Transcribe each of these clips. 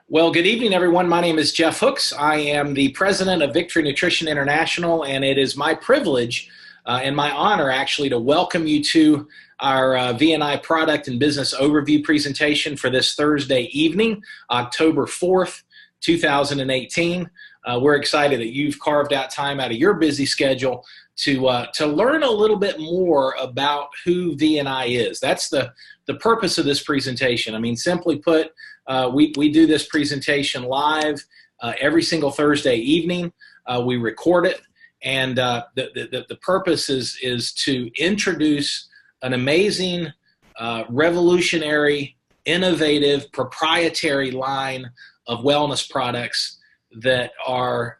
Well, good evening, everyone. My name is Jeff Hooks. I am the president of Victory Nutrition International, and it is my privilege and my honor, actually, to welcome you to our V&I product and business overview presentation for this Thursday evening, October 4th, 2018. We're excited that you've carved out time out of your busy schedule to learn a little bit more about who V&I is. That's the purpose of this presentation. I mean, simply put, we do this presentation live every single Thursday evening. We record it, and the purpose is to introduce an amazing, revolutionary, innovative, proprietary line of wellness products that are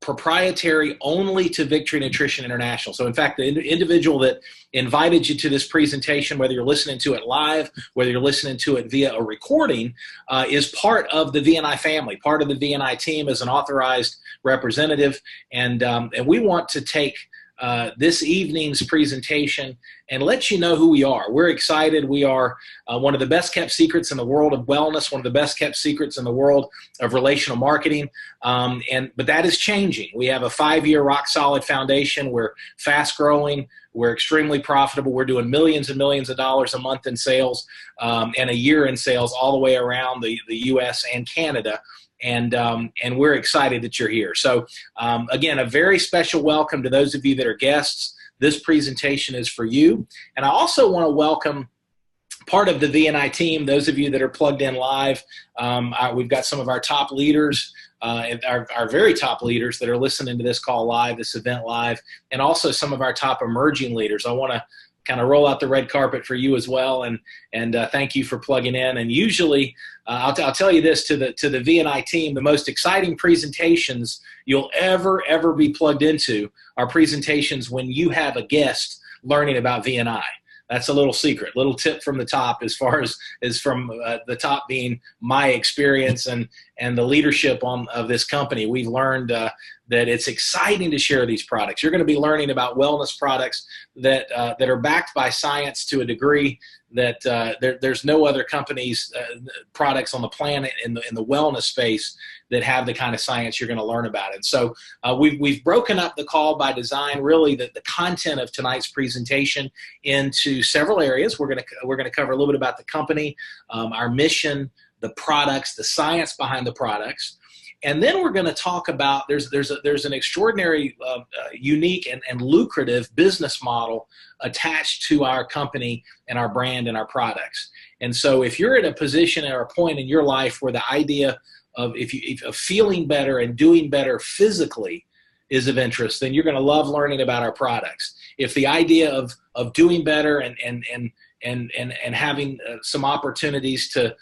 proprietary only to Victory Nutrition International. So in fact, the individual that invited you to this presentation, whether you're listening to it live, whether you're listening to it via a recording, is part of the V&I family, part of the V&I team as an authorized representative. And we want to take this evening's presentation and let you know who we are. We're excited. We are one of the best kept secrets in the world of wellness, one of the best kept secrets in the world of relational marketing. But that is changing. We have a 5-year rock solid foundation. We're fast growing. We're extremely profitable. We're doing millions and millions of dollars a month in sales and a year in sales all the way around the U.S. and Canada. And we're excited that you're here. So again, a very special welcome to those of you that are guests. This presentation is for you. And I also want to welcome part of the V&I team, those of you that are plugged in live. We've got some of our top leaders, our very top leaders that are listening to this call live, this event live, and also some of our top emerging leaders. I want to kind of roll out the red carpet for you as well, and thank you for plugging in. And usually, I'll tell you this to the V&I team: the most exciting presentations you'll ever be plugged into are presentations when you have a guest learning about V&I. That's a little secret, little tip from the top, as far as from the top being my experience and the leadership of this company. We've learned that it's exciting to share these products. You're going to be learning about wellness products that are backed by science to a degree that there's no other company's products on the planet in the wellness space that have the kind of science you're going to learn about. And so we've broken up the call by design, really the content of tonight's presentation, into several areas. We're going to cover a little bit about the company, our mission, the products, the science behind the products. And then we're going to talk about there's an extraordinary, unique, and lucrative business model attached to our company and our brand and our products. And so if you're at a position or a point in your life where the idea of of feeling better and doing better physically is of interest, then you're going to love learning about our products. If the idea of doing better and having some opportunities to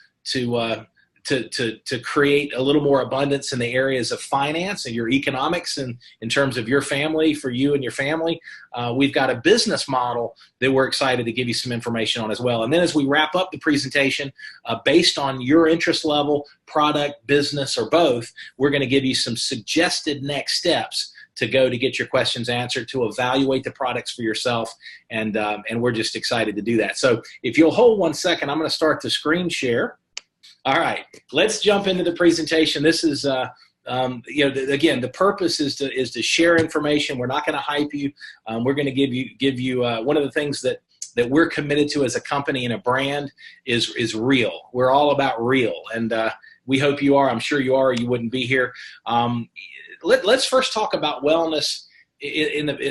create a little more abundance in the areas of finance and your economics and in terms of your family, for you and your family, we've got a business model that we're excited to give you some information on as well. And then as we wrap up the presentation, based on your interest level, product, business, or both, we're going to give you some suggested next steps to go to get your questions answered, to evaluate the products for yourself, and we're just excited to do that. So if you'll hold 1 second, I'm going to start the screen share. All right, let's jump into the presentation. This is, again, the purpose is to share information. We're not going to hype you. We're going to give you one of the things that we're committed to as a company and a brand is real. We're all about real, and we hope you are. I'm sure you are, or you wouldn't be here. Let's first talk about wellness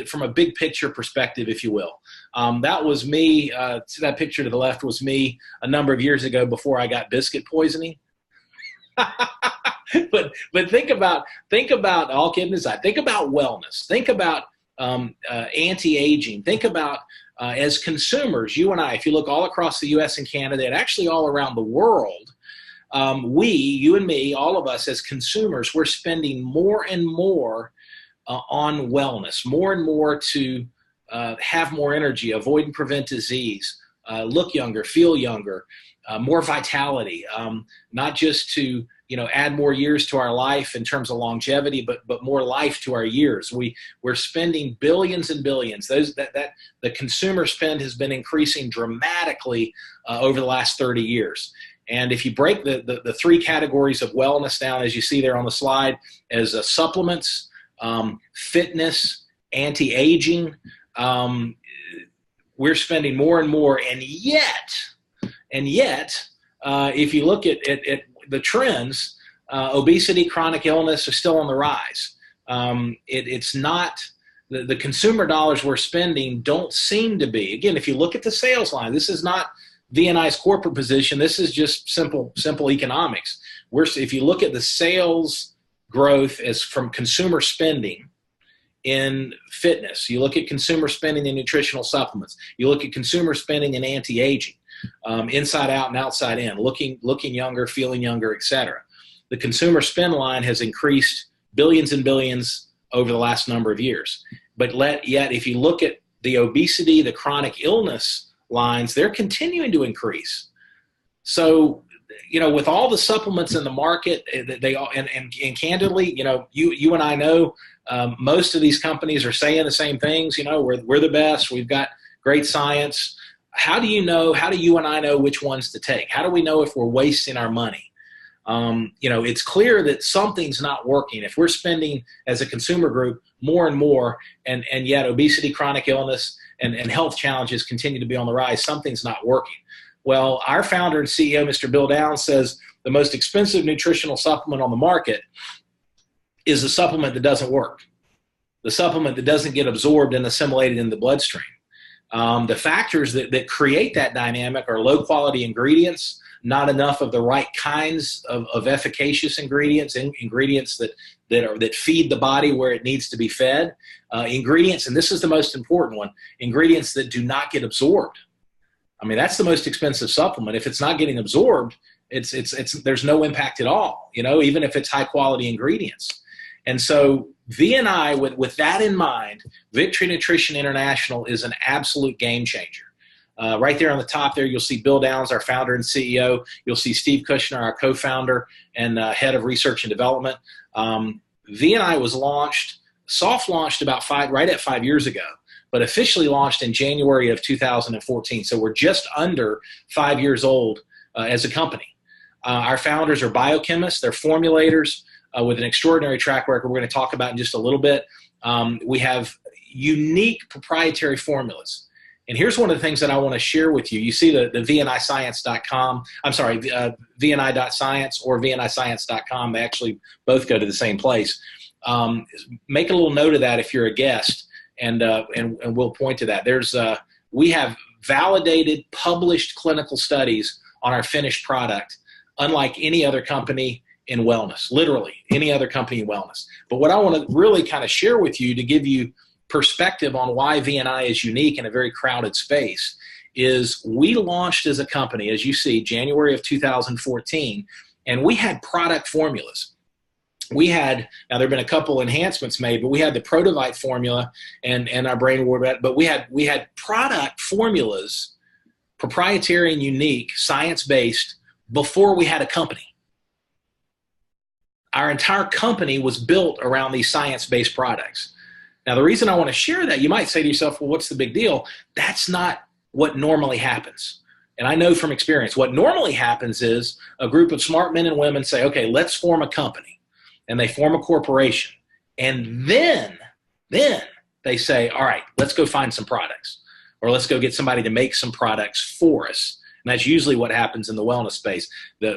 from a big picture perspective, if you will. That was me. That picture to the left was me a number of years ago before I got biscuit poisoning. but think about all kidding aside. Think about wellness. Think about anti-aging. Think about as consumers, you and I. If you look all across the U.S. and Canada, and actually all around the world, you and me, all of us as consumers, we're spending more and more on wellness, more and more to have more energy, avoid and prevent disease, look younger, feel younger, more vitality, not just to add more years to our life in terms of longevity, but more life to our years. We're spending billions and billions. The consumer spend has been increasing dramatically over the last 30 years. And if you break the three categories of wellness down, as you see there on the slide, as supplements, fitness, anti-aging, we're spending more and more. And yet, if you look at the trends, obesity, chronic illness are still on the rise. It's not the consumer dollars we're spending don't seem to be. Again, if you look at the sales line, this is not VNI's corporate position. This is just simple economics. If you look at the sales growth as from consumer spending in fitness, you look at consumer spending in nutritional supplements, you look at consumer spending in anti-aging, inside out and outside in, looking younger, feeling younger, etc. The consumer spend line has increased billions and billions over the last number of years. But yet, if you look at the obesity, the chronic illness lines, they're continuing to increase. So, with all the supplements in the market, they all, and candidly, you and I know most of these companies are saying the same things. We're the best. We've got great science. How do you and I know which ones to take? How do we know if we're wasting our money? It's clear that something's not working. If we're spending as a consumer group more and more, and yet obesity, chronic illness, and health challenges continue to be on the rise, something's not working. Well, our founder and CEO, Mr. Bill Downs, says the most expensive nutritional supplement on the market is the supplement that doesn't work, the supplement that doesn't get absorbed and assimilated in the bloodstream. The factors that create that dynamic are low-quality ingredients, not enough of the right kinds of efficacious ingredients, ingredients that feed the body where it needs to be fed, ingredients, and this is the most important one, ingredients that do not get absorbed. I mean, that's the most expensive supplement. If it's not getting absorbed, there's no impact at all, even if it's high quality ingredients. And so VNI, with that in mind, Victory Nutrition International is an absolute game changer. Right there on the top there, you'll see Bill Downs, our founder and CEO. You'll see Steve Kushner, our co-founder and head of research and development. VNI was soft launched right at 5 years ago, but officially launched in January of 2014. So we're just under 5 years old as a company. Our founders are biochemists. They're formulators with an extraordinary track record we're going to talk about in just a little bit. We have unique proprietary formulas. And here's one of the things that I want to share with you. You see the VNIscience.com, VNI.science or VNIscience.com. They actually both go to the same place. Make a little note of that if you're a guest, and we'll point to that. We have validated, published clinical studies on our finished product, unlike any other company in wellness, literally any other company in wellness. But what I want to really kind of share with you to give you perspective on why VNI is unique in a very crowded space is we launched as a company, as you see, January of 2014, and we had product formulas. Now there have been a couple enhancements made, but we had the Protovite formula and our brain reward, but we had product formulas, proprietary and unique, science-based, before we had a company. Our entire company was built around these science-based products. Now, the reason I want to share that, you might say to yourself, well, what's the big deal? That's not what normally happens. And I know from experience, what normally happens is a group of smart men and women say, okay, let's form a company. And they form a corporation. And then they say, all right, let's go find some products. Or let's go get somebody to make some products for us. And that's usually what happens in the wellness space.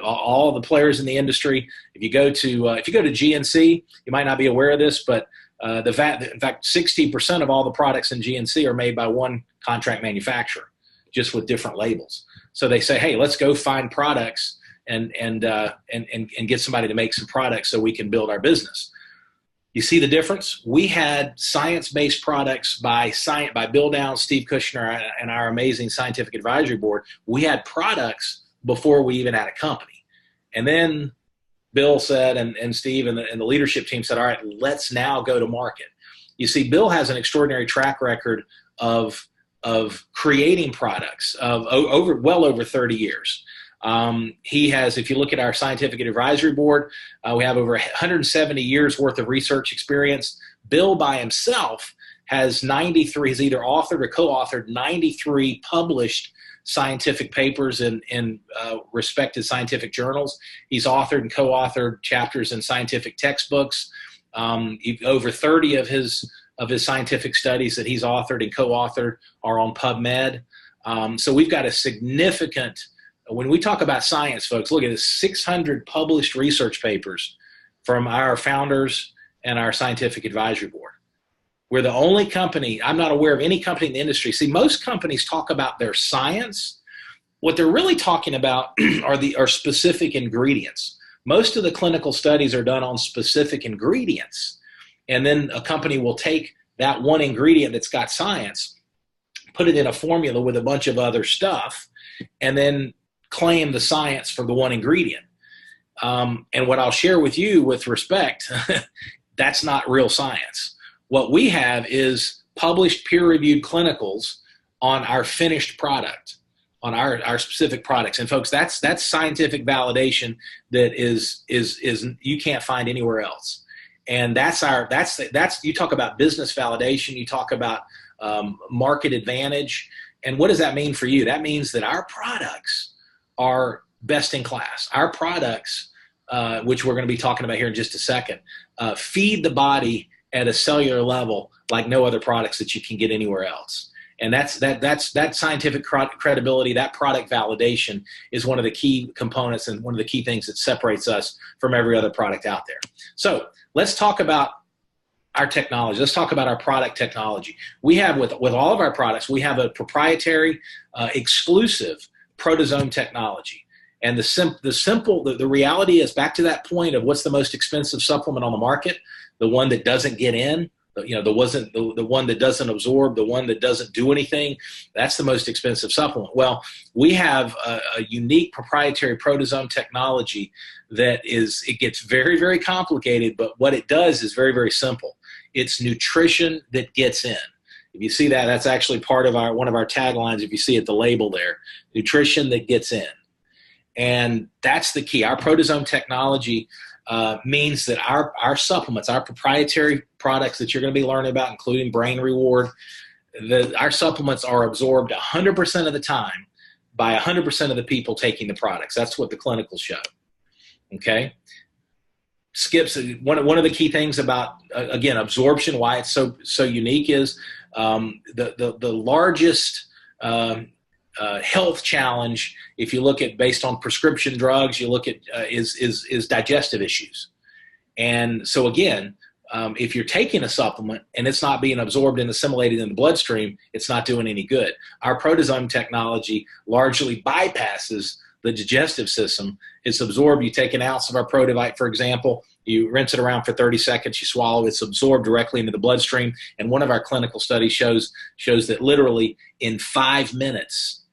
All the players in the industry, if you go to GNC, you might not be aware of this, but in fact, 60% of all the products in GNC are made by one contract manufacturer, just with different labels. So they say, hey, let's go find products and get somebody to make some products so we can build our business. You see the difference? We had science-based products by Bill Downs, Steve Kushner, and our amazing scientific advisory board. We had products before we even had a company. And then Bill said, and Steve and the leadership team said, all right, let's now go to market. You see, Bill has an extraordinary track record of creating products well over 30 years. He has, if you look at our scientific advisory board, we have over 170 years worth of research experience. Bill by himself has either authored or co-authored 93 published scientific papers in respected scientific journals. He's authored and co-authored chapters in scientific textbooks. Over 30 of his scientific studies that he's authored and co-authored are on PubMed. So we've got a significant, when we talk about science, folks, look at this, 600 published research papers from our founders and our scientific advisory board. We're the only company, I'm not aware of any company in the industry. See, most companies talk about their science. What they're really talking about are specific ingredients. Most of the clinical studies are done on specific ingredients. And then a company will take that one ingredient that's got science, put it in a formula with a bunch of other stuff, and then claim the science for the one ingredient. And what I'll share with you with respect, that's not real science. What we have is published peer-reviewed clinicals on our finished product, on our specific products. And folks, that's scientific validation that is you can't find anywhere else. And that's you talk about business validation, you talk about market advantage. And what does that mean for you? That means that our products are best in class. Our products, which we're going to be talking about here in just a second, feed the body at a cellular level like no other products that you can get anywhere else. And that scientific credibility, that product validation is one of the key components and one of the key things that separates us from every other product out there. So let's talk about our technology. Let's talk about our product technology. We have, with all of our products, we have a proprietary, exclusive proteasome technology. And the reality is, back to that point of what's the most expensive supplement on the market, the one that doesn't get in, the one that doesn't absorb, the one that doesn't do anything, that's the most expensive supplement. Well, we have a unique proprietary proteasome technology it gets very, very complicated, but what it does is very, very simple. It's nutrition that gets in. If you see that, that's actually part of one of our taglines, if you see it, the label there, nutrition that gets in. And that's the key. Our proteasome technology means that our supplements, our proprietary products that you're going to be learning about, including Brain Reward, our supplements are absorbed 100% of the time by 100% of the people taking the products. That's what the clinicals show. Okay? Skips, one of the key things about, again, absorption, why it's so unique is the largest health challenge, if you look at based on prescription drugs, you look at is digestive issues. And so again, if you're taking a supplement and it's not being absorbed and assimilated in the bloodstream, it's not doing any good. Our proteasome technology largely bypasses the digestive system. It's absorbed. You take an ounce of our Protivite, for example, you rinse it around for 30 seconds, you swallow, it's absorbed directly into the bloodstream. And one of our clinical studies shows that literally in 5 minutes,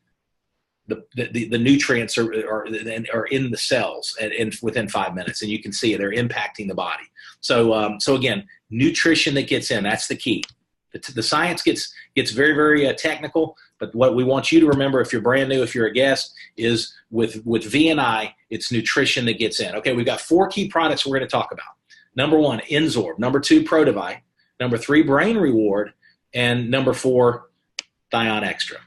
the nutrients are in the cells and within 5 minutes, and you can see they're impacting the body. So again, nutrition that gets in, that's the key. The science gets very, very technical, but what we want you to remember, if you're brand new, if you're a guest, is with V&I, it's nutrition that gets in. Okay, we've got 4 key products we're going to talk about. Number 1, N-Sorb. Number 2, Protivite. Number 3, Brain Reward. And number 4, Thion Extra.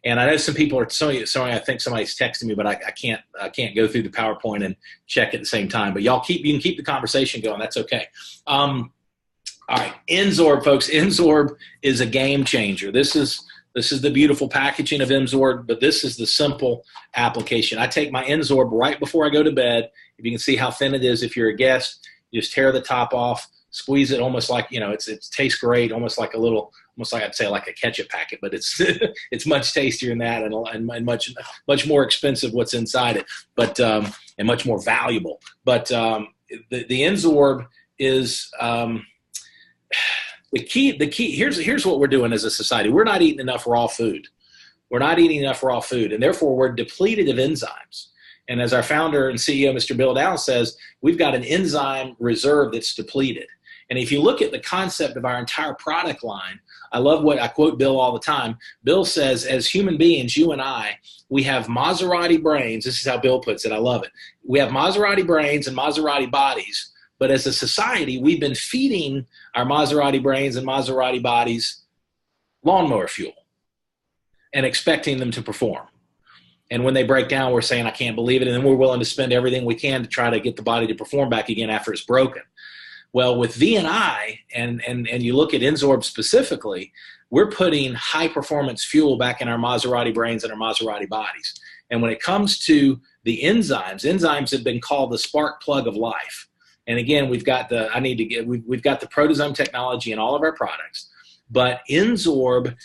And I know some people are sorry, I think somebody's texting me, but I can't go through the PowerPoint and check at the same time. But you can keep the conversation going. That's okay. All right, N-Sorb, folks. N-Sorb is a game changer. This is the beautiful packaging of N-Sorb, but this is the simple application. I take my N-Sorb right before I go to bed. If you can see how thin it is, if you're a guest, you just tear the top off, squeeze it almost like, it tastes great, almost like I'd say like a ketchup packet, but it's it's much tastier than that and much more expensive what's inside it, but and much more valuable. But the N-Sorb is the key. Here's what we're doing as a society. We're not eating enough raw food. And therefore we're depleted of enzymes. And as our founder and CEO, Mr. Bill Dow, says, we've got an enzyme reserve that's depleted. And if you look at the concept of our entire product line, I love what I quote Bill all the time. Bill says, as human beings, you and I, we have Maserati brains. This is how Bill puts it. I love it. We have Maserati brains and Maserati bodies. But as a society, we've been feeding our Maserati brains and Maserati bodies lawnmower fuel and expecting them to perform. And when they break down, we're saying, I can't believe it. And then we're willing to spend everything we can to try to get the body to perform back again after it's broken. Well, with VNI, and you look at N-Sorb specifically, we're putting high-performance fuel back in our Maserati brains and our Maserati bodies. And when it comes to the enzymes have been called the spark plug of life. And again, we've got the proteasome technology in all of our products. But N-Sorb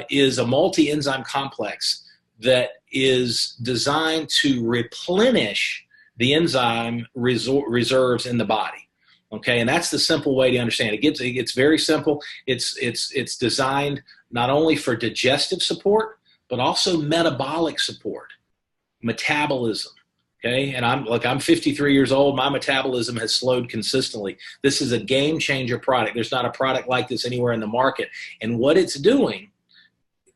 is a multi-enzyme complex that is designed to replenish the enzyme reserves in the body. Okay, and that's the simple way to understand it. It's very simple. It's designed not only for digestive support, but also metabolic support, metabolism. Okay, and I'm 53 years old. My metabolism has slowed consistently. This is a game changer product. There's not a product like this anywhere in the market. And what it's doing,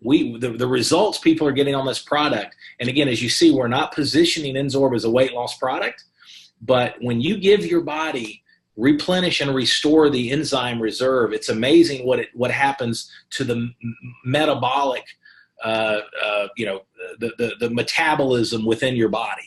the results people are getting on this product. And again, as you see, we're not positioning N-Sorb as a weight loss product, but when you give your body replenish and restore the enzyme reserve, it's amazing what happens to the metabolic, the metabolism within your body.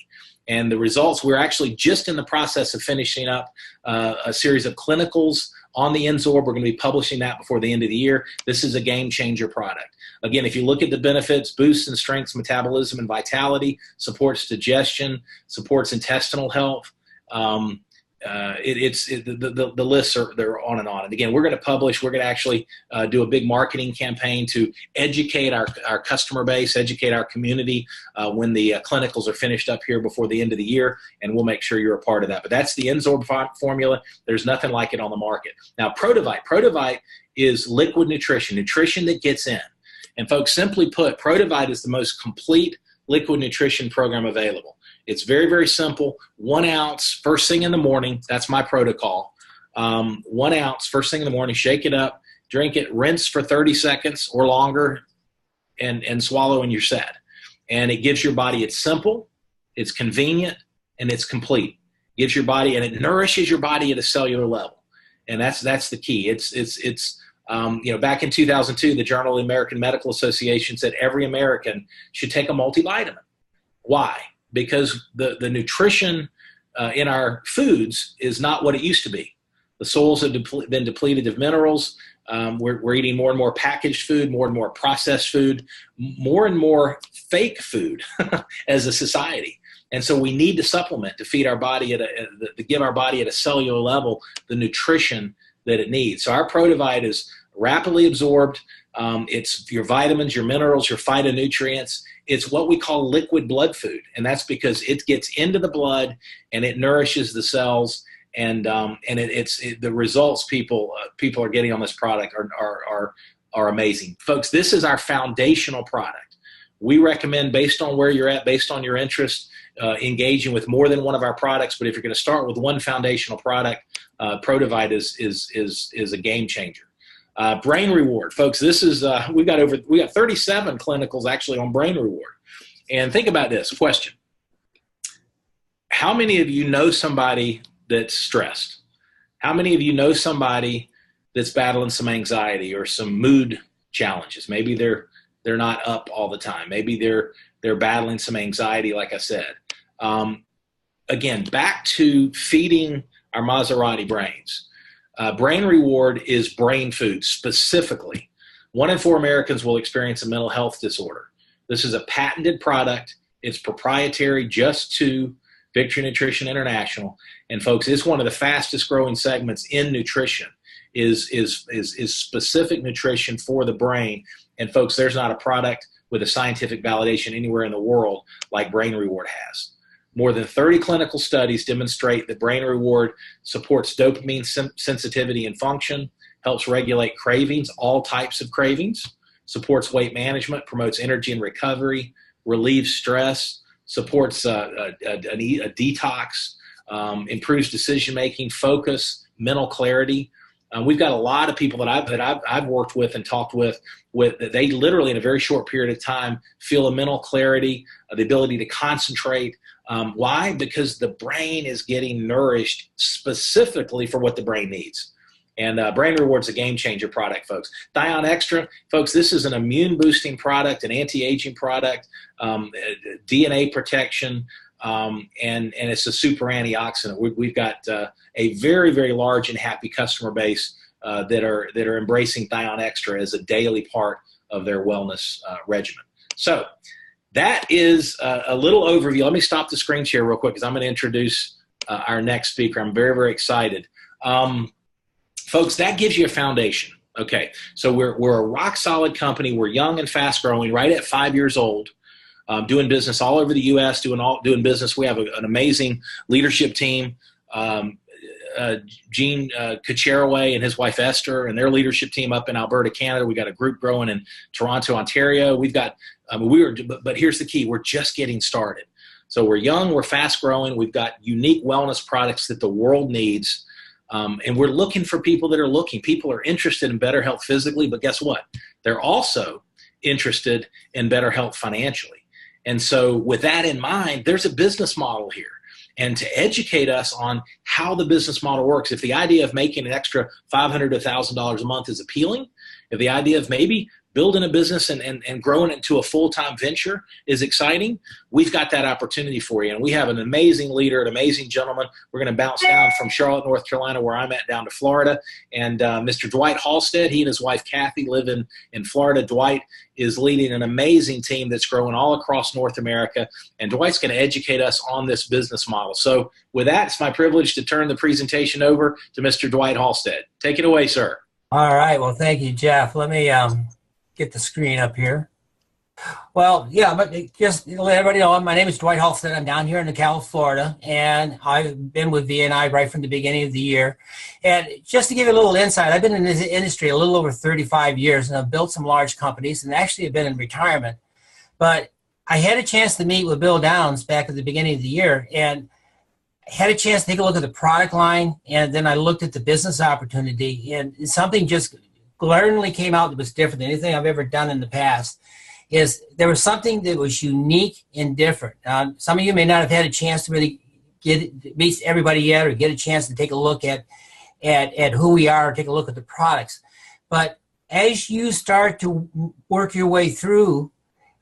And the results, we're actually just in the process of finishing up a series of clinicals on the N-Sorb. We're going to be publishing that before the end of the year. This is a game changer product. Again, if you look at the benefits, boosts and strengths metabolism and vitality, supports digestion, supports intestinal health. The lists they're on and on. And again, we're going to actually do a big marketing campaign to educate our customer base, educate our community when the clinicals are finished up here before the end of the year, and we'll make sure you're a part of that. But that's the N-Sorb formula. There's nothing like it on the market. Now, Protavite is liquid nutrition that gets in. And folks, simply put, Protavite is the most complete liquid nutrition program available. It's very, very simple. 1 ounce first thing in the morning. That's my protocol. 1 ounce first thing in the morning. Shake it up, drink it, rinse for 30 seconds or longer, and swallow, and you're set. And it gives your body. It's simple, it's convenient, and it's complete. Gives your body, and it nourishes your body at a cellular level. And that's the key. It's back in 2002, the Journal of the American Medical Association said every American should take a multivitamin. Why? Because the nutrition in our foods is not what it used to be. The soils have been depleted of minerals. We're eating more and more packaged food, more and more processed food, more and more fake food as a society. And so we need to supplement to feed our body to give our body at a cellular level the nutrition that it needs. So our Protavite is rapidly absorbed. It's your vitamins, your minerals, your phytonutrients. It's what we call liquid blood food, and that's because it gets into the blood and it nourishes the cells. And the results people are getting on this product are amazing, folks. This is our foundational product. We recommend, based on where you're at, based on your interest, engaging with more than one of our products. But if you're going to start with one foundational product, Protavite is a game changer. Brain reward, folks. This is we got 37 clinicals actually on brain reward. And think about this question: how many of you know somebody that's stressed? How many of you know somebody that's battling some anxiety or some mood challenges? Maybe they're not up all the time. Maybe they're battling some anxiety, like I said. Again, back to feeding our Maserati brains. Brain reward is brain food specifically. 1 in 4 Americans will experience a mental health disorder. This is a patented product. It's proprietary just to Victory Nutrition International. And folks, it's one of the fastest growing segments in nutrition is specific nutrition for the brain. And folks, there's not a product with a scientific validation anywhere in the world like Brain Reward has. More than 30 clinical studies demonstrate that Brain Reward supports dopamine sensitivity and function, helps regulate cravings, all types of cravings, supports weight management, promotes energy and recovery, relieves stress, supports a detox, improves decision-making, focus, mental clarity. We've got a lot of people that I've worked with and talked with that they literally in a very short period of time feel a mental clarity, the ability to concentrate. Why? Because the brain is getting nourished specifically for what the brain needs. And Brain Reward's a game-changer product, folks. Thion Extra, folks, this is an immune-boosting product, an anti-aging product, DNA protection, and it's a super antioxidant. We've got a very, very large and happy customer base that are embracing Thion Extra as a daily part of their wellness regimen. So that is a little overview. Let me stop the screen share real quick because I'm going to introduce our next speaker. I'm very, very excited. Folks, that gives you a foundation. Okay, so we're a rock-solid company. We're young and fast-growing, right at 5 years old, doing business all over the U.S., doing business. We have an amazing leadership team. Gene Kacheraway and his wife Esther and their leadership team up in Alberta, Canada. We got a group growing in Toronto, Ontario. We've got but here's the key: we're just getting started. So we're young, we're fast growing. We've got unique wellness products that the world needs, and we're looking for people that are looking. People are interested in better health physically, but guess what? They're also interested in better health financially. And so with that in mind, there's a business model here. And to educate us on how the business model works, if the idea of making an extra $500 to $1,000 a month is appealing, if the idea of maybe building a business and growing it into a full-time venture is exciting, we've got that opportunity for you. And we have an amazing leader, an amazing gentleman. We're going to bounce down from Charlotte, North Carolina, where I'm at, down to Florida. And Mr. Dwight Halstead, he and his wife Kathy live in Florida. Dwight is leading an amazing team that's growing all across North America. And Dwight's going to educate us on this business model. So with that, it's my privilege to turn the presentation over to Mr. Dwight Halstead. Take it away, sir. All right. Well, thank you, Jeff. Let me get the screen up here. Well, yeah, but just to let everybody know, my name is Dwight Halstead. I'm down here in DeKalb, Florida, and I've been with VNI right from the beginning of the year. And just to give you a little insight, I've been in this industry a little over 35 years, and I've built some large companies, and actually have been in retirement. But I had a chance to meet with Bill Downs back at the beginning of the year, and had a chance to take a look at the product line, and then I looked at the business opportunity, and something just glaringly came out that was different than anything I've ever done in the past. Is there was something that was unique and different. Some of you may not have had a chance to really meet everybody yet, or get a chance to take a look at who we are, or take a look at the products. But as you start to work your way through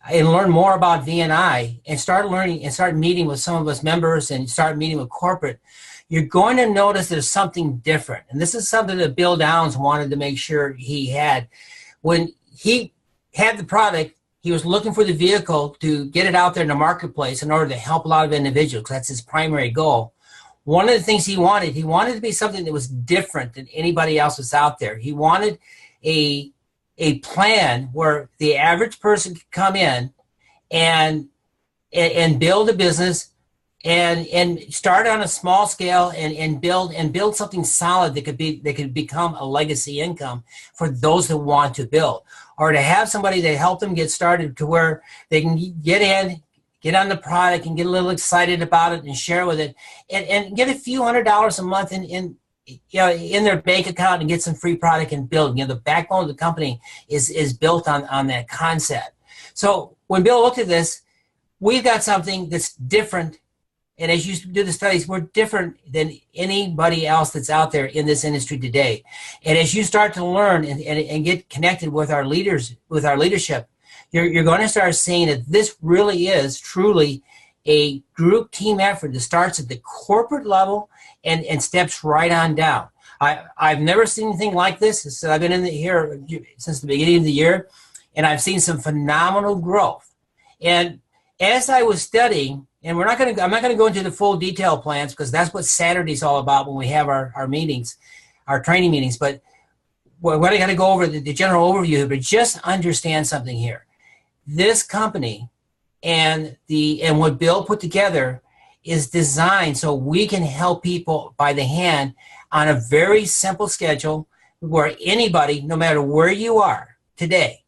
and learn more about VNI, and start learning and start meeting with some of us members, and start meeting with corporate, you're going to notice there's something different. And this is something that Bill Downs wanted to make sure he had. When he had the product, he was looking for the vehicle to get it out there in the marketplace in order to help a lot of individuals. That's his primary goal. One of the things he wanted to be something that was different than anybody else that's out there. He wanted a plan where the average person could come in and build a business and start on a small scale and build something solid that could become a legacy income for those that want to build, or to have somebody that help them get started to where they can get on the product and get a little excited about it and share with it, and get a few $100s a month in their bank account and get some free product and build. The backbone of the company is built on that concept. So when Bill looked at this, we've got something that's different. And as you do the studies, we're different than anybody else that's out there in this industry today. And as you start to learn and get connected with our leaders, with our leadership, you're going to start seeing that this really is truly a group team effort that starts at the corporate level and steps right on down. I've never seen anything like this. So I've been in here since the beginning of the year, and I've seen some phenomenal growth. And as I was studying, and I'm not going to go into the full detail plans, because that's what Saturday's all about when we have our meetings, our training meetings. But we're going to go over the general overview, but just understand something here. This company and what Bill put together is designed so we can help people by the hand on a very simple schedule, where anybody, no matter where you are today,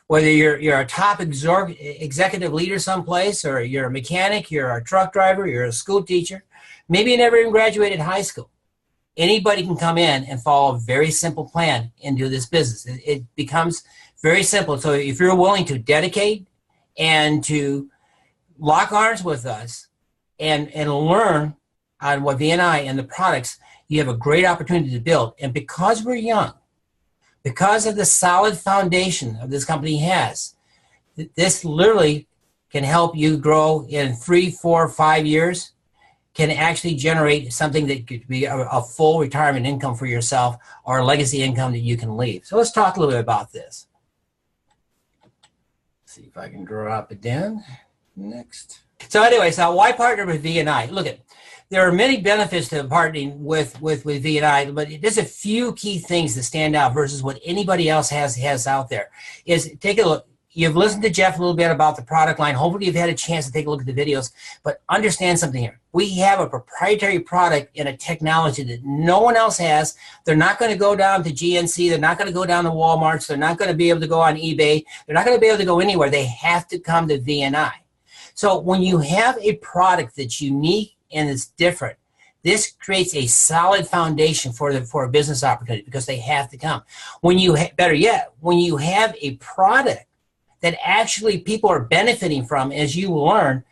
whether you're a top executive leader someplace, or you're a mechanic, you're a truck driver, you're a school teacher, maybe you never even graduated high school, anybody can come in and follow a very simple plan and do this business. It becomes very simple. So if you're willing to dedicate and to lock arms with us and learn on what VNI and the products, you have a great opportunity to build. And because we're young, because of the solid foundation of this company has, this literally can help you grow in 3, 4, 5 years, can actually generate something that could be a full retirement income for yourself or a legacy income that you can leave. So let's talk a little bit about this. See if I can drop it down. Next. So anyway, so why partner with VNI? Look, there are many benefits to partnering with VNI, but there's a few key things that stand out versus what anybody else has out there. Is take a look. You've listened to Jeff a little bit about the product line. Hopefully you've had a chance to take a look at the videos, but understand something here. We have a proprietary product and a technology that no one else has. They're not going to go down to GNC. They're not going to go down to Walmart. They're not going to be able to go on eBay. They're not going to be able to go anywhere. They have to come to VNI. So when you have a product that's unique and it's different, this creates a solid foundation for a business opportunity because they have to come. When you better yet, when you have a product that actually people are benefiting from as you learn,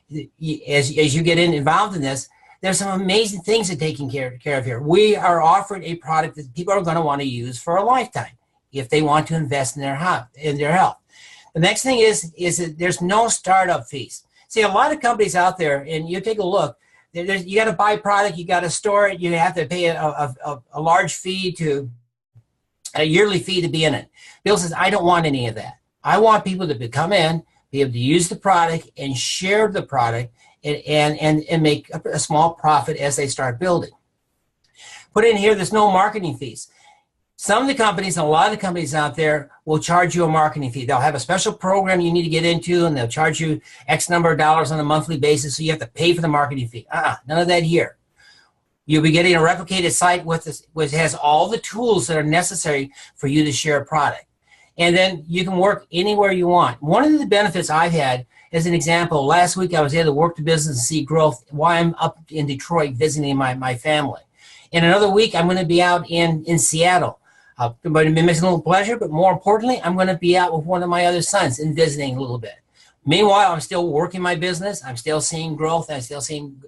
as you get involved in this, there's some amazing things that are taken care of here. We are offering a product that people are going to want to use for a lifetime if they want to invest in their health. The next thing is that there's no startup fees. See, a lot of companies out there, and you take a look, you got to buy product, you got to store it, you have to pay a large fee a yearly fee to be in it. Bill says, I don't want any of that. I want people to come in, be able to use the product and share the product and make a small profit as they start building. Put in here, there's no marketing fees. Some of the companies, and a lot of the companies out there, will charge you a marketing fee. They'll have a special program you need to get into, and they'll charge you X number of dollars on a monthly basis, so you have to pay for the marketing fee. None of that here. You'll be getting a replicated site which has all the tools that are necessary for you to share a product. And then you can work anywhere you want. One of the benefits I've had, as an example, last week I was able to work the business and see growth while I'm up in Detroit visiting my family. In another week, I'm going to be out in Seattle. I'm going to be missing a little pleasure, but more importantly, I'm going to be out with one of my other sons and visiting a little bit. Meanwhile, I'm still working my business. I'm still seeing growth. I'm still seeing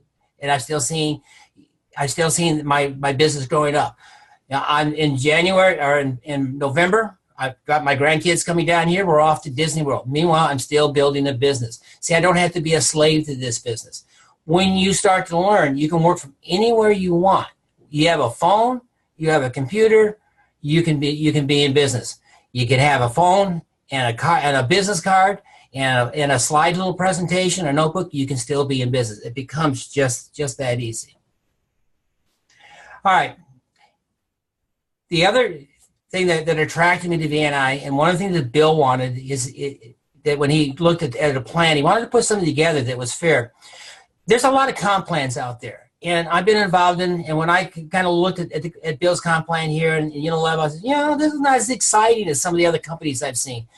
my business growing up. Now, I'm in January or in November. I've got my grandkids coming down here. We're off to Disney World. Meanwhile, I'm still building a business. See, I don't have to be a slave to this business. When you start to learn, you can work from anywhere you want. You have a phone, you have a computer, you can be in business. You can have a phone and a business card and a slide little presentation, a notebook. You can still be in business. It becomes just that easy. All right. The other thing that attracted me to VNI, and one of the things that Bill wanted is that when he looked at a plan, he wanted to put something together that was fair. There's a lot of comp plans out there, and I've been involved in, and when I kind of looked at Bill's comp plan here and Unilever, I said, this is not as exciting as some of the other companies I've seen.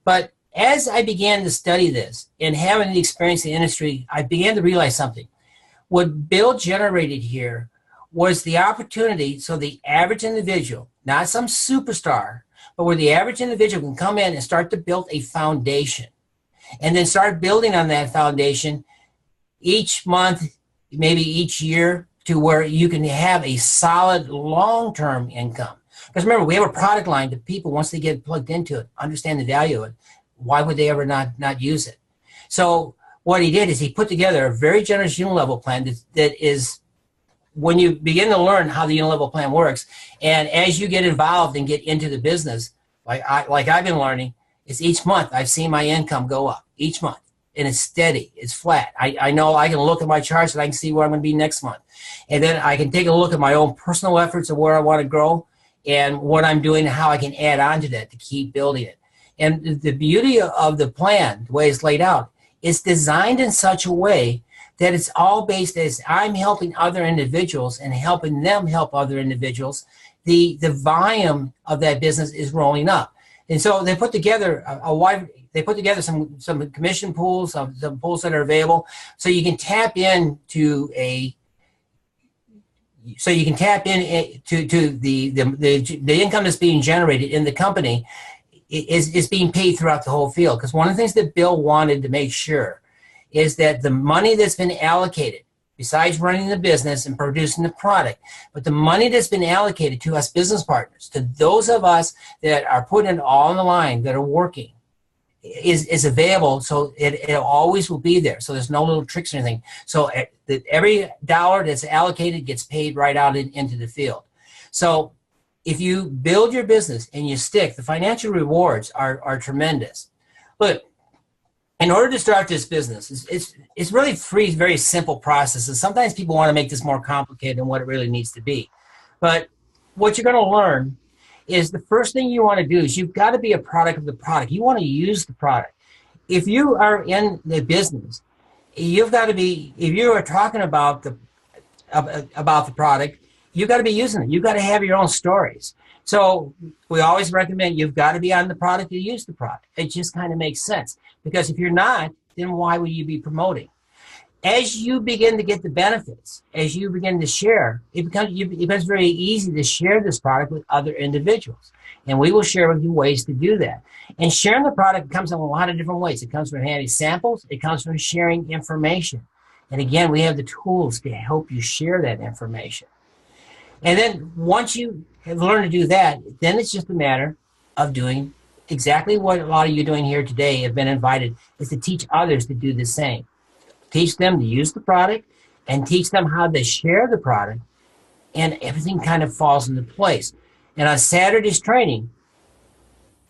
But as I began to study this and having the experience in the industry, I began to realize something. What Bill generated here was the opportunity so the average individual, not some superstar, but where the average individual can come in and start to build a foundation and then start building on that foundation each month, maybe each year, to where you can have a solid long-term income. Because remember, we have a product line that people, once they get plugged into it, understand the value of it, why would they ever not use it? So what he did is he put together a very generous Unilever plan that is, when you begin to learn how the Unilever plan works, and as you get involved and get into the business, like I've been learning, is each month I've seen my income go up each month, and it's steady, it's flat. I know I can look at my charts and I can see where I'm going to be next month, and then I can take a look at my own personal efforts of where I want to grow and what I'm doing and how I can add on to that to keep building it. And the beauty of the plan, the way it's laid out, is designed in such a way that it's all based as I'm helping other individuals and helping them help other individuals. The volume of that business is rolling up. And so they put together some commission pools, some pools that are available, so you can tap into the income that's being generated in the company is being paid throughout the whole field. Because one of the things that Bill wanted to make sure is that the money that's been allocated besides running the business and producing the product. But the money that's been allocated to us business partners, to those of us that are putting it all on the line, that are working, is available, so it always will be there. So there's no little tricks or anything. So every dollar that's allocated gets paid right out into the field. So if you build your business and you stick, the financial rewards are tremendous. Look, in order to start this business, it's really free, very simple process. And sometimes people want to make this more complicated than what it really needs to be. But what you're going to learn is the first thing you want to do is you've got to be a product of the product. You want to use the product. If you are in the business, you've got to be, if you are talking about the product, you've got to be using it. You've got to have your own stories. So we always recommend you've got to be on the product to use the product. It just kind of makes sense. Because if you're not, then why would you be promoting? As you begin to get the benefits, as you begin to share, it becomes very easy to share this product with other individuals. And we will share with you ways to do that. And sharing the product comes in a lot of different ways. It comes from having samples. It comes from sharing information. And again, we have the tools to help you share that information. And then once you have learned to do that, then it's just a matter of doing exactly what a lot of you doing here today have been invited, is to teach others to do the same. Teach them to use the product and teach them how to share the product, and everything kind of falls into place. And on Saturday's training,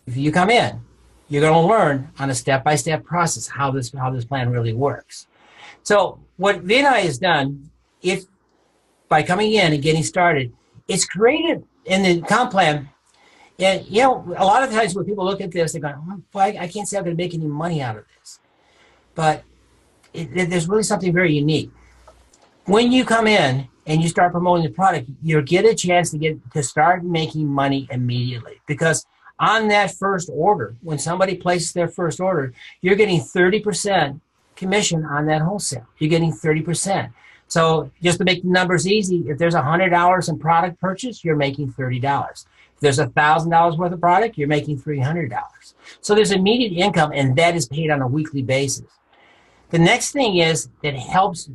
if you come in, you're going to learn on a step-by-step process how this plan really works. So what VNI has done, if by coming in and getting started, it's created in the comp plan. And, you know, a lot of times when people look at this, they're going, oh, boy, I can't say I'm going to make any money out of this. But there's really something very unique. When you come in and you start promoting the product, you get a chance to start making money immediately. Because on that first order, when somebody places their first order, you're getting 30% commission on that wholesale. You're getting 30%. So just to make the numbers easy, if there's $100 in product purchase, you're making $30. If there's $1,000 worth of product, you're making $300. So there's immediate income, and that is paid on a weekly basis. The next thing is that helps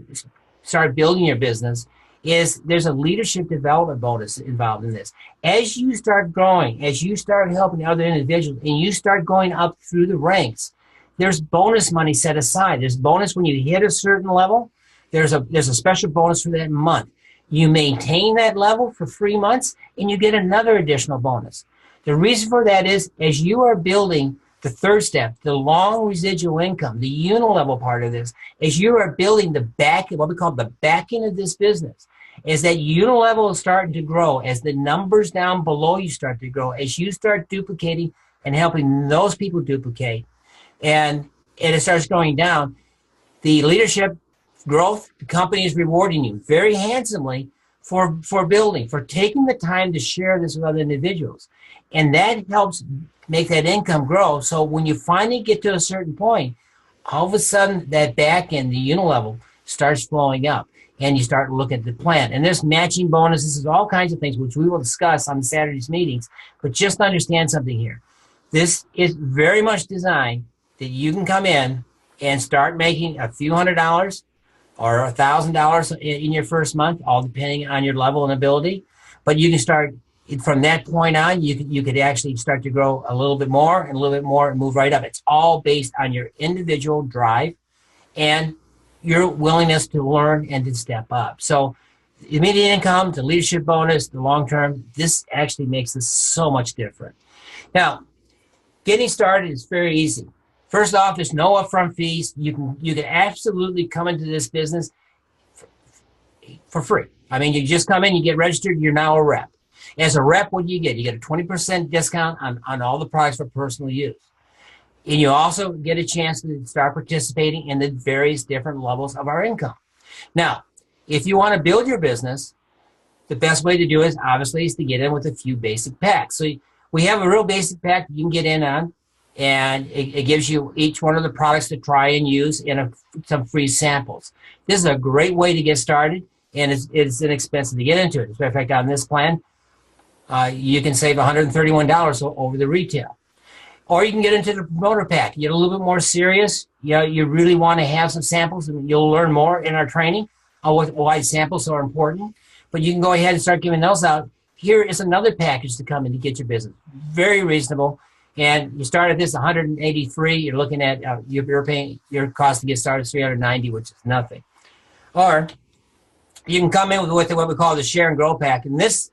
start building your business is there's a leadership development bonus involved in this. As you start growing, as you start helping other individuals, and you start going up through the ranks, there's bonus money set aside. There's bonus when you hit a certain level. There's a special bonus for that month. You maintain that level for 3 months, and you get another additional bonus. The reason for that is as you are building the third step, the long residual income, the unilevel part of this, as you are building the back, what we call the back end of this business, is that unilevel is starting to grow as the numbers down below you start to grow, as you start duplicating and helping those people duplicate, and it starts going down. The leadership growth, the company is rewarding you very handsomely for building, for taking the time to share this with other individuals. And that helps make that income grow. So when you finally get to a certain point, all of a sudden that back end, the unilevel, starts flowing up, and you start looking at the plan. And there's matching bonuses, there's all kinds of things, which we will discuss on Saturday's meetings. But just understand something here. This is very much designed that you can come in and start making a few $100s or $1,000 in your first month, all depending on your level and ability. But you can start from that point on. You could actually start to grow a little bit more and a little bit more and move right up. It's all based on your individual drive and your willingness to learn and to step up. So immediate income, the leadership bonus, the long term, this actually makes this so much different. Now, getting started is very easy. First off, there's no upfront fees. You can absolutely come into this business for free. I mean, you just come in, you get registered, you're now a rep. As a rep, what do you get? You get a 20% discount on all the products for personal use. And you also get a chance to start participating in the various different levels of our income. Now, if you want to build your business, the best way to do it, obviously, is to get in with a few basic packs. So we have a real basic pack you can get in on. And it gives you each one of the products to try and use in some free samples. This is a great way to get started, and it's inexpensive to get into it. As a matter of fact, on this plan, you can save $131 over the retail. Or you can get into the promoter pack. You get a little bit more serious. You know, you really want to have some samples, and you'll learn more in our training. why samples are important, but you can go ahead and start giving those out. Here is another package to come in to get your business. Very reasonable. And you start at this 183, you're looking at you're paying your cost to get started is 390, which is nothing. Or you can come in with what we call the share and grow pack. And this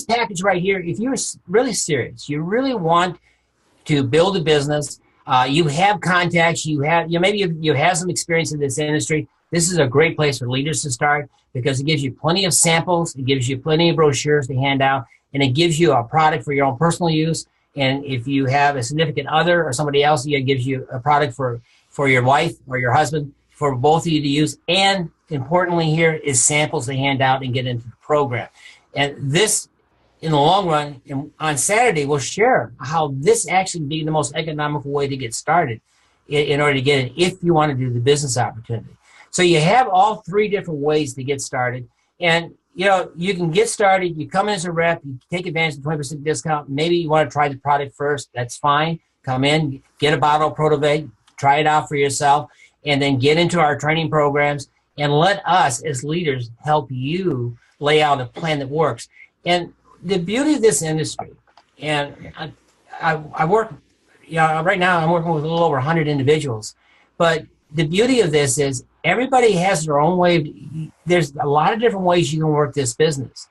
package right here, if you're really serious, you really want to build a business, you have contacts, maybe you have some experience in this industry. This is a great place for leaders to start because it gives you plenty of samples, it gives you plenty of brochures to hand out, and it gives you a product for your own personal use. And if you have a significant other or somebody else, it gives you a product for your wife or your husband, for both of you to use. And importantly here is samples to hand out and get into the program. And this, in the long run, on Saturday, we'll share how this actually be the most economical way to get started in order to get it if you want to do the business opportunity. So you have all three different ways to get started. And, you can get started. You come in as a rep. You take advantage of the 20% discount. Maybe you want to try the product first. That's fine. Come in, get a bottle of Protovate, try it out for yourself, and then get into our training programs and let us as leaders help you lay out a plan that works. And the beauty of this industry, and I work, right now I'm working with a little over 100 individuals, but the beauty of this is everybody has their own way. There's a lot of different ways you can work this business,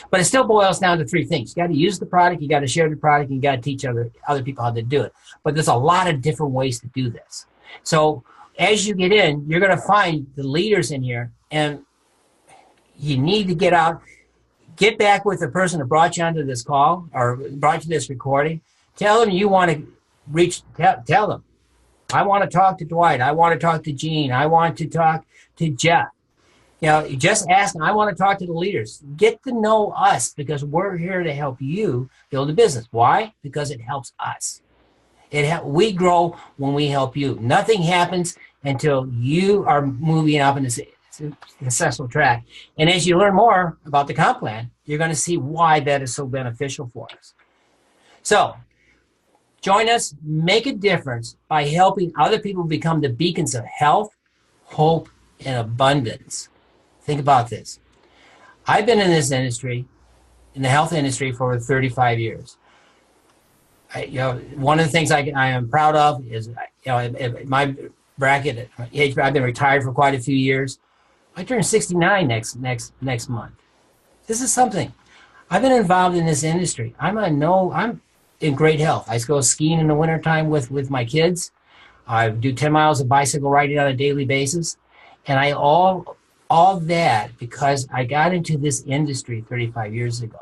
but it still boils down to three things. You got to use the product, you got to share the product, you got to teach other people how to do it. But there's a lot of different ways to do this. So as you get in, you're going to find the leaders in here, and you need to get back with the person that brought you onto this call or brought you this recording. Tell them you want to tell them, I want to talk to Dwight. I want to talk to Gene. I want to talk to Jeff. Just ask them, I want to talk to the leaders. Get to know us because we're here to help you build a business. Why? Because it helps us. We grow when we help you. Nothing happens until you are moving up in this successful track. And as you learn more about the comp plan, you're going to see why that is so beneficial for us. So join us, make a difference by helping other people become the beacons of health, hope, and abundance. Think about this. I've been in this industry, in the health industry, for over 35 years. One of the things I am proud of is, my bracket, I've been retired for quite a few years. I turn 69 next month. This is something. I've been involved in this industry. I'm in great health. I go skiing in the wintertime with my kids. I do 10 miles of bicycle riding on a daily basis. And all that because I got into this industry 35 years ago.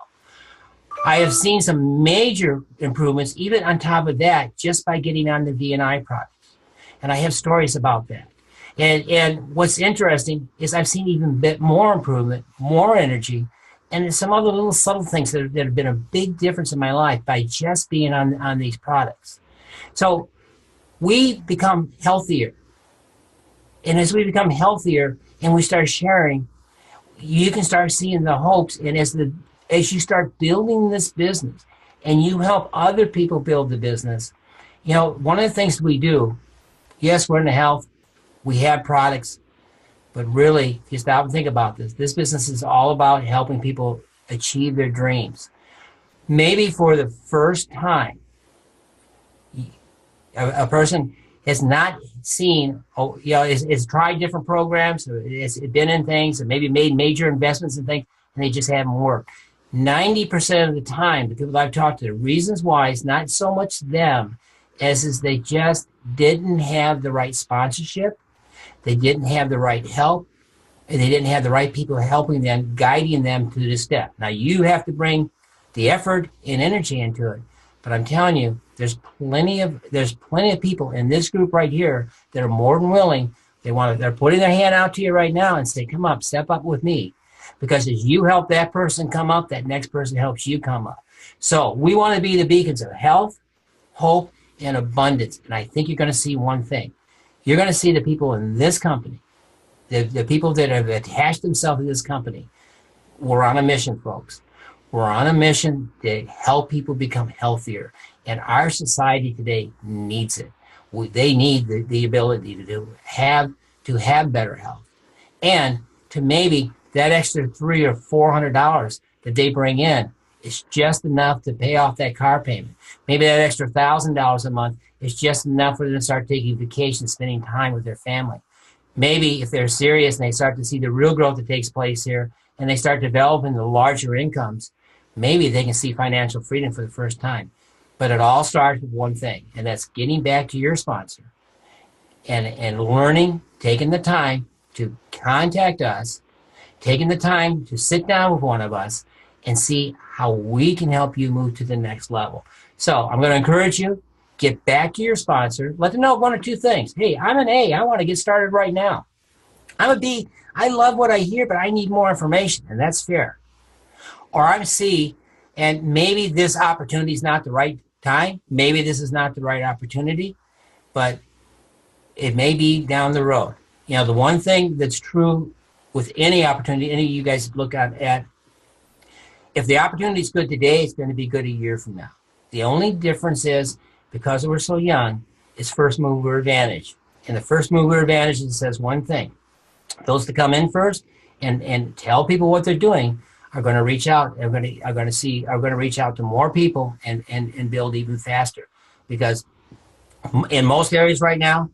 I have seen some major improvements, even on top of that, just by getting on the V&I products. And I have stories about that. And what's interesting is I've seen even a bit more improvement, more energy, and some other little subtle things that have been a big difference in my life by just being on these products. So we become healthier. And as we become healthier and we start sharing, you can start seeing the hopes. And as you start building this business and you help other people build the business, one of the things we do, yes, we're in the health, we have products, but really, if you stop and think about this business is all about helping people achieve their dreams. Maybe for the first time, a person has not seen, has tried different programs, has been in things, and maybe made major investments in things, and they just haven't worked. 90% of the time, the people I've talked to, the reasons why is not so much them as they just didn't have the right sponsorship, they didn't have the right help, and they didn't have the right people helping them, guiding them to this step. Now, you have to bring the effort and energy into it, but I'm telling you, there's plenty of people in this group right here that are more than willing. They're putting their hand out to you right now and say, come up, step up with me. Because as you help that person come up, that next person helps you come up. So we want to be the beacons of health, hope, and abundance. And I think you're going to see one thing. You're going to see the people in this company, the people that have attached themselves to this company. We're on a mission, folks. We're on a mission to help people become healthier. And our society today needs it. They need the ability to have better health and to maybe that extra $300 or $400 that they bring in is just enough to pay off that car payment. Maybe that extra $1,000 a month is just enough for them to start taking vacations, spending time with their family. Maybe if they're serious and they start to see the real growth that takes place here and they start developing the larger incomes, maybe they can see financial freedom for the first time. But it all starts with one thing, and that's getting back to your sponsor and learning, taking the time to contact us, taking the time to sit down with one of us and see how we can help you move to the next level. So I'm going to encourage you, get back to your sponsor, let them know one or two things. Hey, I'm an A, I want to get started right now. I'm a B, I love what I hear, but I need more information, and that's fair. Or I'm C, and maybe this opportunity is not the right time. Maybe this is not the right opportunity, but it may be down the road. You know, the one thing that's true with any opportunity, any of you guys look at, if the opportunity is good today, it's going to be good a year from now. The only difference is, because we're so young, it's first mover advantage. And the first mover advantage says one thing. Those that come in first and tell people what they're doing are going to reach out, are going to reach out to more people and build even faster. Because in most areas right now,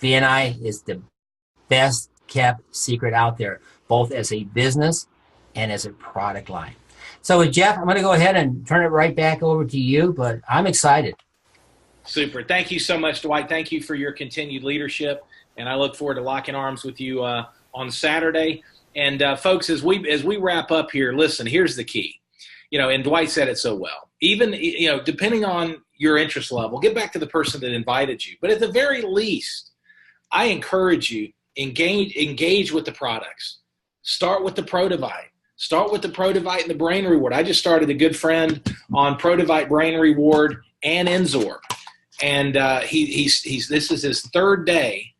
VNI is the best kept secret out there, both as a business and as a product line. So with Jeff, I'm going to go ahead and turn it right back over to you, but I'm excited. Super. Thank you so much, Dwight. Thank you for your continued leadership, and I look forward to locking arms with you on Saturday. And folks, as we wrap up here, listen, here's the key. You know, and Dwight said it so well. Even, you know, depending on your interest level, get back to the person that invited you. But at the very least, I encourage you, engage with the products. Start with the ProDivide. Start with the ProDivide and the Brain Reward. I just started a good friend on ProDivide, Brain Reward, and N-Sorb. And this is his third day.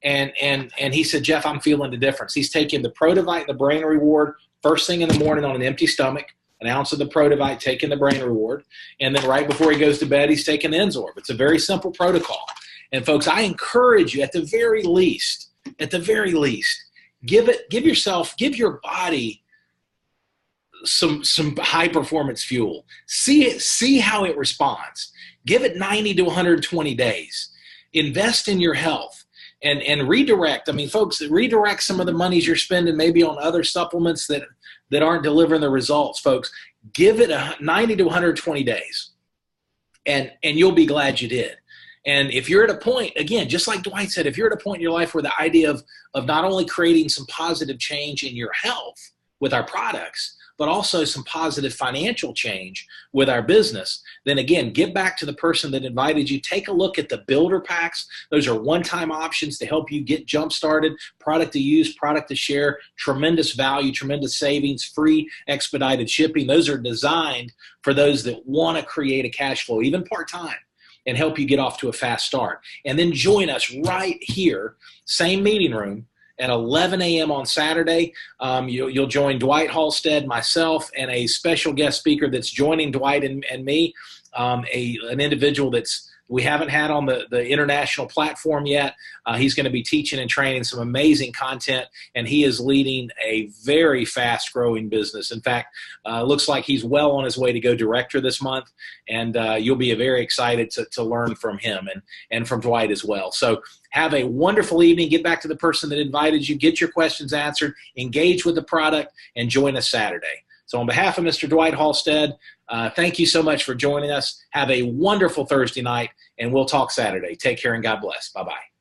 And he said, Jeff, I'm feeling the difference. He's taking the ProDivide and the Brain Reward first thing in the morning on an empty stomach, an ounce of the ProDivide, taking the Brain Reward. And then right before he goes to bed, he's taking the N-Sorb. It's a very simple protocol. And folks, I encourage you at the very least, give your body some high performance fuel. See how it responds. Give it 90 to 120 days. Invest in your health and redirect. I mean, folks, redirect some of the monies you're spending maybe on other supplements that aren't delivering the results, folks. Give it 90 to 120 days and you'll be glad you did. And if you're at a point, again, just like Dwight said, if you're at a point in your life where the idea of not only creating some positive change in your health with our products, but also some positive financial change with our business, then again, get back to the person that invited you. Take a look at the builder packs. Those are one-time options to help you get jump-started, product to use, product to share, tremendous value, tremendous savings, free expedited shipping. Those are designed for those that want to create a cash flow, even part-time, and help you get off to a fast start. And then join us right here, same meeting room, at 11 a.m. on Saturday. You'll join Dwight Halstead, myself, and a special guest speaker that's joining Dwight and me, an individual that's we haven't had on the international platform yet. He's going to be teaching and training some amazing content, and he is leading a very fast-growing business. In fact, looks like he's well on his way to go director this month, and you'll be very excited to learn from him and from Dwight as well. So have a wonderful evening. Get back to the person that invited you. Get your questions answered. Engage with the product, and join us Saturday. So on behalf of Mr. Dwight Halstead, thank you so much for joining us. Have a wonderful Thursday night, and we'll talk Saturday. Take care and God bless. Bye-bye.